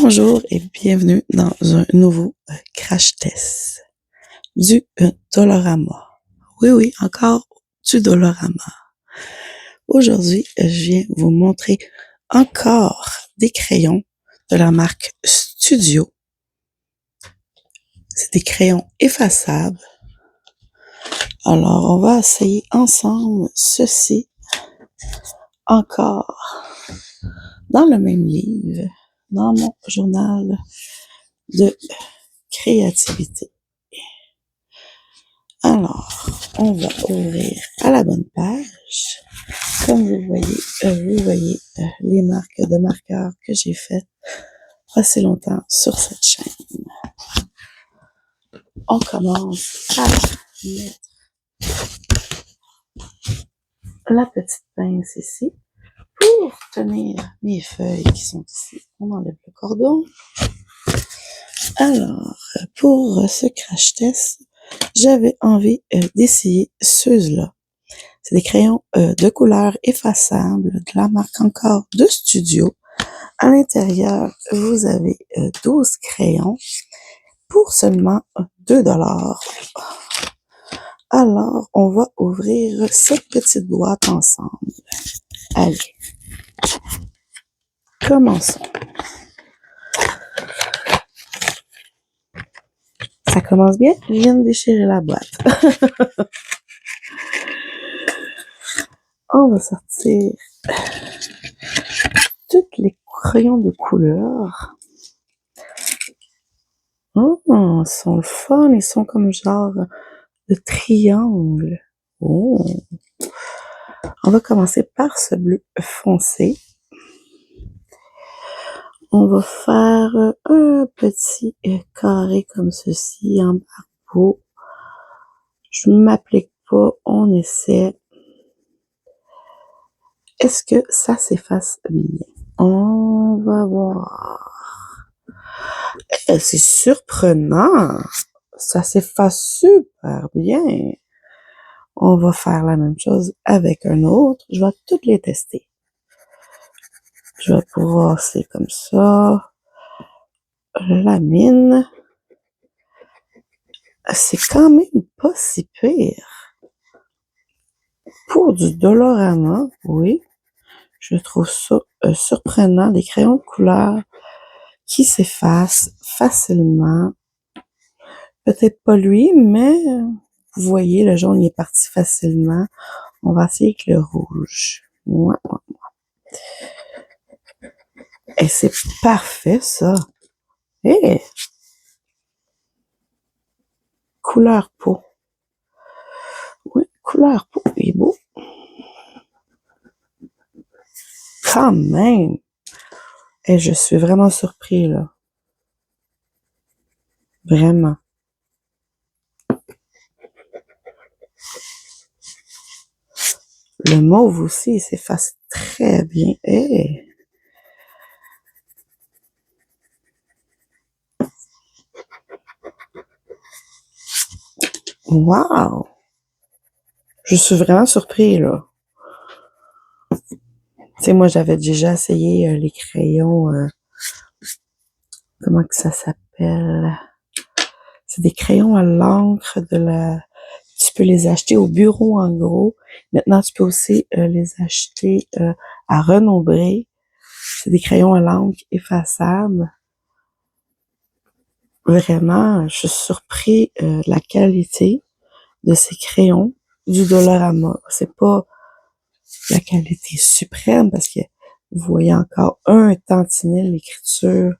Bonjour et bienvenue dans un nouveau crash test du Dollarama. Oui, encore du Dollarama. Aujourd'hui, je viens vous montrer encore des crayons de la marque Studio. C'est des crayons effaçables. Alors, on va essayer ensemble ceci encore dans le même livre, dans mon journal de créativité. Alors, on va ouvrir à la bonne page. Comme vous voyez les marques de marqueurs que j'ai faites assez longtemps sur cette chaîne. On commence à mettre la petite pince ici pour tenir mes feuilles qui sont ici. On enlève le cordon. Alors, pour ce crash test, j'avais envie d'essayer ceux-là. C'est des crayons de couleur effaçables de la marque encore de Studio. À l'intérieur, vous avez 12 crayons pour seulement 2$. Alors, on va ouvrir cette petite boîte ensemble. Allez, commençons. Ça commence bien, je viens de déchirer la boîte. On va sortir tous les crayons de couleur. Oh, ils sont le fun, ils sont comme genre de triangle. Oh. On va commencer par ce bleu foncé. On va faire un petit carré comme ceci en barbeau. Je m'applique pas, on essaie. Est-ce que ça s'efface bien? On va voir. C'est surprenant. Ça s'efface super bien. On va faire la même chose avec un autre. Je vais toutes les tester. Je vais brasser comme ça. La mine. C'est quand même pas si pire. Pour du Dollarama, oui. Je trouve ça surprenant. Des crayons de couleur qui s'effacent facilement. Peut-être pas lui, mais vous voyez, le jaune il est parti facilement. On va essayer avec le rouge. Ouais. Et c'est parfait, ça. Et couleur peau. Oui, couleur peau, il est beau. Quand même. Et je suis vraiment surpris, là. Vraiment. Le mauve aussi, il s'efface très bien. Hey. Wow! Je suis vraiment surpris, là. Tu sais, moi, j'avais déjà essayé les crayons, comment que ça s'appelle? C'est des crayons à l'encre tu peux les acheter au bureau, en gros. Maintenant, tu peux aussi les acheter à Renombré. C'est des crayons à l'encre effaçables. Vraiment, je suis surpris de la qualité de ces crayons du Dollarama. C'est pas la qualité suprême parce que vous voyez encore un tantinet l'écriture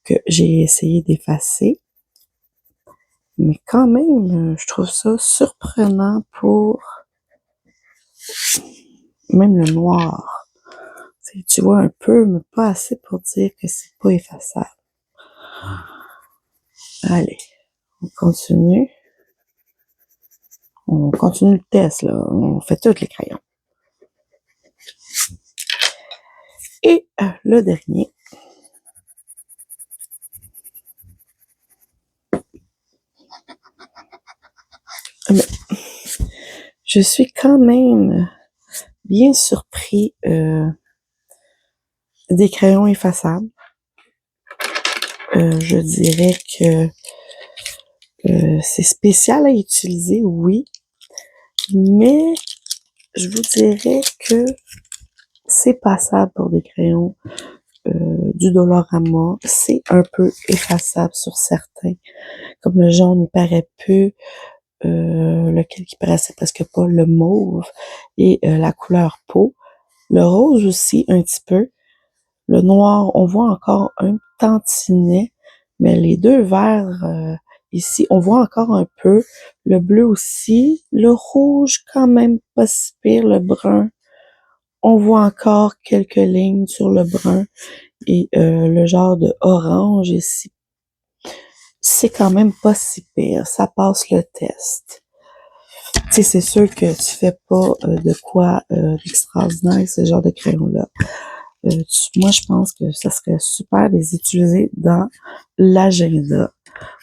que j'ai essayé d'effacer. Mais quand même, je trouve ça surprenant pour même le noir. Tu vois un peu, mais pas assez pour dire que c'est pas effaçable. Allez, on continue. On continue le test, là. On fait tous les crayons. Et le dernier. Mais, je suis quand même bien surpris des crayons effaçables. je dirais que c'est spécial à utiliser, oui, mais je vous dirais que c'est passable pour des crayons du Dollarama. C'est un peu effaçable sur certains. Comme le jaune, il paraît peu. Lequel qui paraissait presque pas, le mauve et la couleur peau. Le rose aussi, un petit peu. Le noir, on voit encore un tantinet, mais les deux verts ici, on voit encore un peu. Le bleu aussi. Le rouge, quand même pas si pire. Le brun, on voit encore quelques lignes sur le brun. Et le genre de orange ici, c'est quand même pas si pire. Ça passe le test. Tu sais, c'est sûr que tu fais pas de quoi d'extraordinaire avec ce genre de crayon-là. Moi, je pense que ça serait super de les utiliser dans l'agenda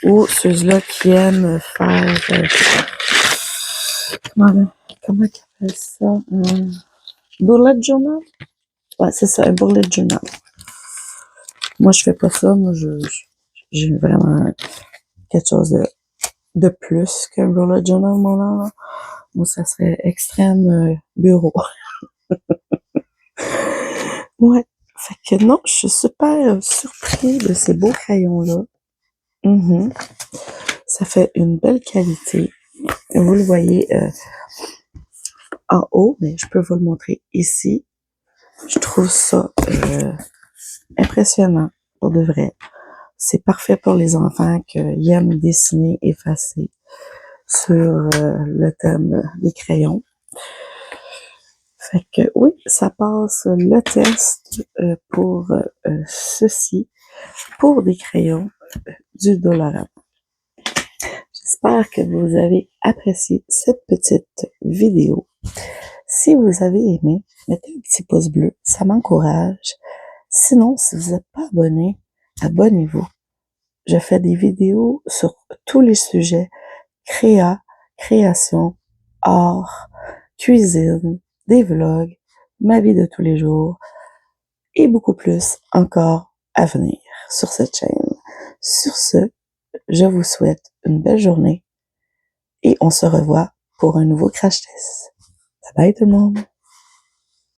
ou ceux-là qui aiment faire comment qu'ils appellent ça? Bullet journal? Ouais, c'est ça, un bullet journal. Moi, je fais pas ça. Moi, j'ai vraiment quelque chose de plus qu'un bullet journal, mon là. Moi, ça serait extrême bureau. Ouais. Fait que non, je suis super surpris de ces beaux crayons-là. Ça fait une belle qualité. Vous le voyez en haut, mais je peux vous le montrer ici. Je trouve ça impressionnant, pour de vrai. C'est parfait pour les enfants qui aiment dessiner, effacer sur le thème des crayons. Fait que oui, ça passe le test pour ceci, pour des crayons du Dollarama. J'espère que vous avez apprécié cette petite vidéo. Si vous avez aimé, mettez un petit pouce bleu, ça m'encourage. Sinon, si vous n'êtes pas abonné, abonnez-vous. Je fais des vidéos sur tous les sujets, création, art, cuisine, des vlogs, ma vie de tous les jours et beaucoup plus encore à venir sur cette chaîne. Sur ce, je vous souhaite une belle journée et on se revoit pour un nouveau crash test. Bye bye tout le monde!